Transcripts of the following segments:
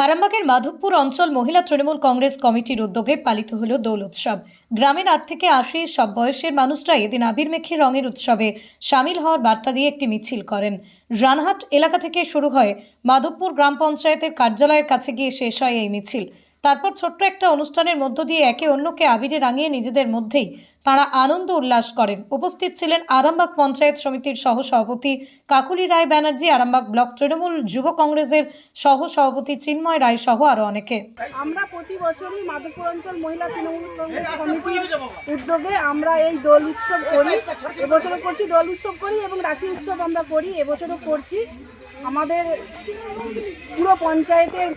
আরামবাগের মাধবপুর অঞ্চল মহিলা তৃণমূল কংগ্রেস কমিটির উদ্যোগে পালিত হলো দোল উৎসব। গ্রামের 8 থেকে 80 সব বয়সের মানুষরা এদিন আবির মেখে রঙের উৎসবে সামিল হওয়ার বার্তা দিয়ে একটি মিছিল করেন। রানহাট এলাকা থেকে শুরু হয়, মাধবপুর গ্রাম পঞ্চায়েতের কার্যালয়ের কাছে গিয়ে শেষ হয় এই মিছিল। তারপর ছোট্ট একটা অনুষ্ঠানের মধ্য দিয়ে একে অন্যকে আবিরে রাঙিয়ে নিজেদের মধ্যেই তারা আনন্দ উল্লাস করেন। উপস্থিত ছিলেন আরামবাগ পঞ্চায়েত সমিতির সহ সভাপতি কাকুলি রায় ব্যানার্জি, আরামবাগ ব্লক তৃণমূল যুব কংগ্রেসের সহ সভাপতি চিন্ময় রায় সহ আরো অনেকে। আমরা প্রতি বছরই মাধবপুর অঞ্চল মহিলা তৃণমূল কংগ্রেস কমিটির উদ্যোগে আমরা এই দোল উৎসব করি। এবছরও করছি, দোল উৎসব করি এবং রাখি উৎসব আমরা করি, এবছরও করছি। আমাদের পুরো পঞ্চায়েতের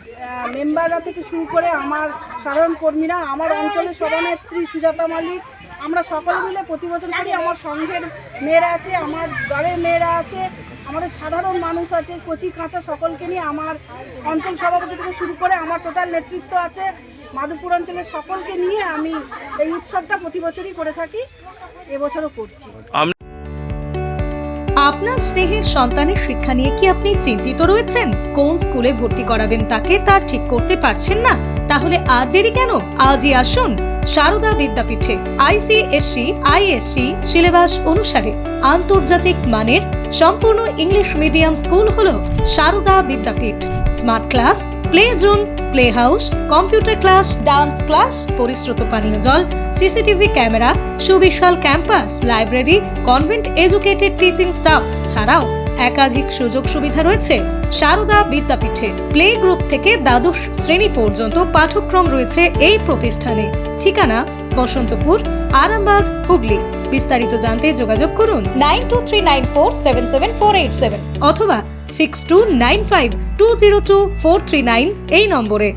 মেম্বাররা থেকে শুরু করে আমার সাধারণ কর্মীরা, আমার অঞ্চলের সভানেত্রী সুজাতা মালিক, আমরা সকলে মিলে প্রতি বছর করি। আমার সংঘের মেয়েরা আছে, আমার দলের মেয়েরা আছে, আমাদের সাধারণ মানুষ আছে, কচি কাঁচা সকলকে নিয়ে আমার অঞ্চল সভাপতি থেকে শুরু করে আমার টোটাল নেতৃত্ব আছে। মাধবপুর অঞ্চলের সকলকে নিয়ে আমি এই উৎসবটা প্রতি বছরই করে থাকি, এবছরও করছি। আপনার স্নেহের সন্তানের শিক্ষা নিয়ে কি আপনি চিন্তিত রয়েছেন? কোন স্কুলে ভর্তি করাবেন তাকে তা ঠিক করতে পারছেন না? তাহলে আর দেরি কেন? আজই আসুন সারদা বিদ্যাপীঠে। ICSE, ISC সিলেবাস অনুসারে আন্তর্জাতিক মানের সম্পূর্ণ ইংলিশ মিডিয়াম স্কুল হলো Sarada Vidyapith. Smart class, play zone, play house, computer class, dance class, পরিশ্রুত পানীয় জল, সিসিটিভি ক্যামেরা, সুবিশাল campus, library, convent educated teaching staff ছাড়াও একাধিক সুযোগ সুবিধা রয়েছে সারদা বিদ্যাপীঠে। প্লে গ্রুপ থেকে দ্বাদশ শ্রেণী পর্যন্ত পাঠ্যক্রম রয়েছে এই প্রতিষ্ঠানে। ঠিকানা বসন্তপুর, আরামবাগ, হুগলি। বিস্তারিত জানতে যোগাযোগ করুন 9239477487 অথবা 6295202439 এই নম্বরে।